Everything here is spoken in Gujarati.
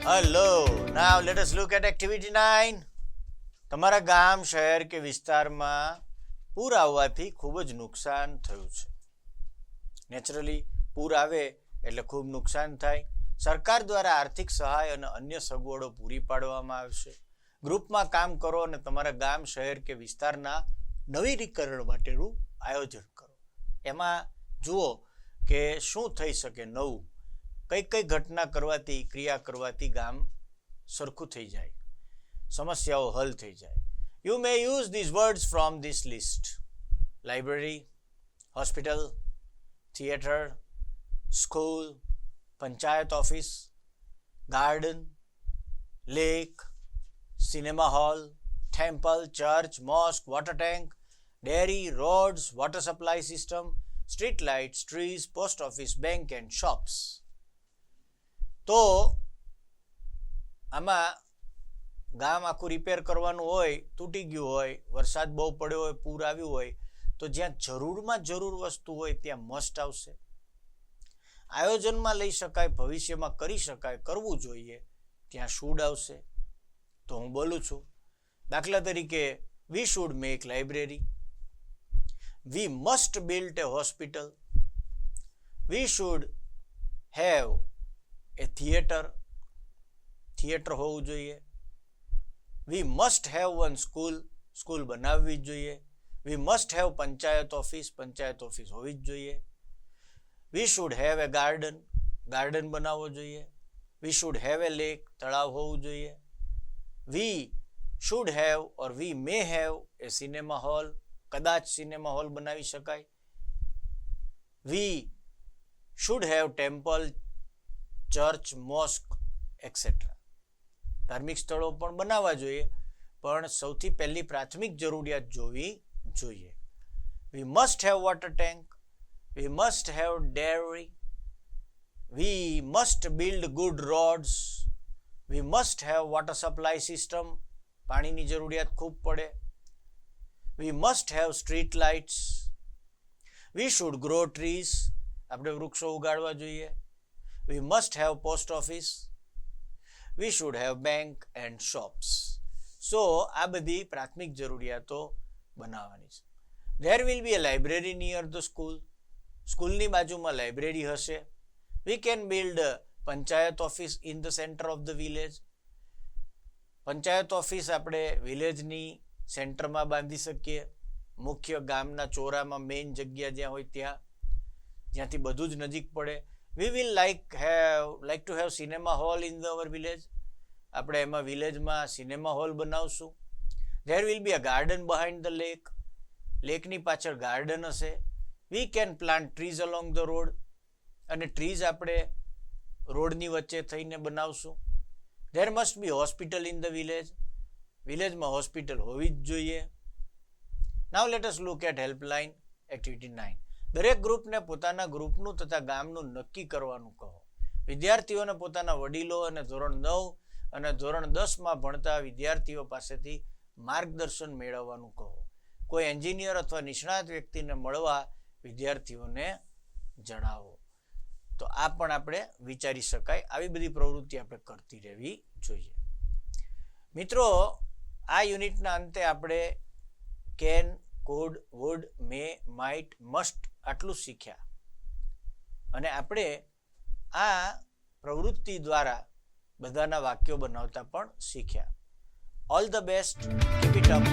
Hello. Now let us look at activity 9. તમારા ગામ, શહેર કે વિસ્તારમાં પૂર આવવાથી ખૂબ જ નુકસાન થયું છે. નેચરલી પૂર આવે એટલે ખૂબ નુકસાન થાય. સરકાર દ્વારા આર્થિક સહાય અને અન્ય સગવડો પૂરી પાડવામાં આવશે. ગ્રુપમાં કામ કરો અને તમારા ગામ, શહેર કે વિસ્તારના નવીનીકરણ માટેનું આયોજન કરો. એમાં જુઓ કે શું થઈ શકે નવું, કઈ ઘટના કરવાથી, ક્રિયા કરવાથી ગામ સરખું થઈ જાય, સમસ્યાઓ હલ થઈ જાય. You may use these words from this list: library, hospital, theatre, school, panchayat office, garden, lake, cinema hall, temple, church, mosque, water tank, dairy, roads, water supply system, street lights, trees, post office, bank and shops. તો આમાં ગામ આખું રિપેર કરવાનું હોય, તૂટી ગયું હોય, વરસાદ બહુ પડ્યો હોય, પૂર આવ્યું હોય, તો જ્યાં જરૂરમાં જરૂર વસ્તુ હોય ત્યાં મસ્ટ આવશે. આયોજનમાં લઈ શકાય, ભવિષ્યમાં કરી શકાય, કરવું જોઈએ ત્યાં શુડ આવશે. તો હું બોલું છું, દાખલા તરીકે we should make library, we must build a hospital, we should have a theatre હોવું જોઈએ, we must have one school બનાવવી જ જોઈએ, we must have panchayat office હોવી જ જોઈએ, we should have a garden બનાવવો જોઈએ, we should have a lake તળાવ હોવું જોઈએ, we should have or we may have a cinema hall, કદાચ સિનેમા હોલ બનાવી શકાય, we should have temple, church, mosque etcetera. ધાર્મિક સ્થળો પણ બનાવવા જોઈએ, પણ સૌથી પહેલી પ્રાથમિક જરૂરિયાત જોવી જોઈએ. We must have water tank, we must have dairy, we must build good roads, we must have water supply system, પાણીની જરૂરિયાત ખૂબ પડે, we must have street lights, we should grow trees, આપણે વૃક્ષો ઉગાડવા જોઈએ, we must have post office, we should have bank and shops. So આ બધી પ્રાથમિક જરૂરિયાતો બનાવવાની છે. There will be a library near the school. સ્કૂલની બાજુમાં લાઇબ્રેરી હશે. We can build a panchayat office in the center of the village. Panchayat office આપણે વિલેજની સેન્ટરમાં બાંધી શકીએ, મુખ્ય ગામના ચોરામાં મેઇન જગ્યા જ્યાં હોય ત્યાં, જ્યાંથી બધું જ નજીક પડે. We will like to have cinema hall in our village. આપણે એમાં વિલેજમાં સિનેમા હોલ બનાવશું. There will be a garden behind the lake. લેકની પાછળ ગાર્ડન હશે. We can plant trees along the road. અને ટ્રીઝ આપણે રોડની વચ્ચે થઈને બનાવશું. There must be hospital in the village. વિલેજમાં હોસ્પિટલ હોવી જ જોઈએ. Now let us look at helpline activity 9. દરેક ગ્રુપને પોતાના ગ્રુપનું તથા ગામનું નક્કી કરવાનું કહો. વિદ્યાર્થીઓને પોતાના વડીલો અને ધોરણ 9 અને ધોરણ 10માં ભણતા વિદ્યાર્થીઓ પાસેથી માર્ગદર્શન મેળવવાનું કહો. કોઈ એન્જિનિયર અથવા નિષ્ણાત વ્યક્તિને મળવા વિદ્યાર્થીઓને જણાવો. તો આ પણ આપણે વિચારી શકાય. આવી બધી પ્રવૃત્તિ આપણે કરતી રહેવી જોઈએ. મિત્રો, આ યુનિટના અંતે આપણે can, could, would, may, might, must આટલું શીખ્યા અને આપણે આ પ્રવૃત્તિ દ્વારા બધાના વાક્યો બનાવતા પણ શીખ્યા. All the best, keep it up.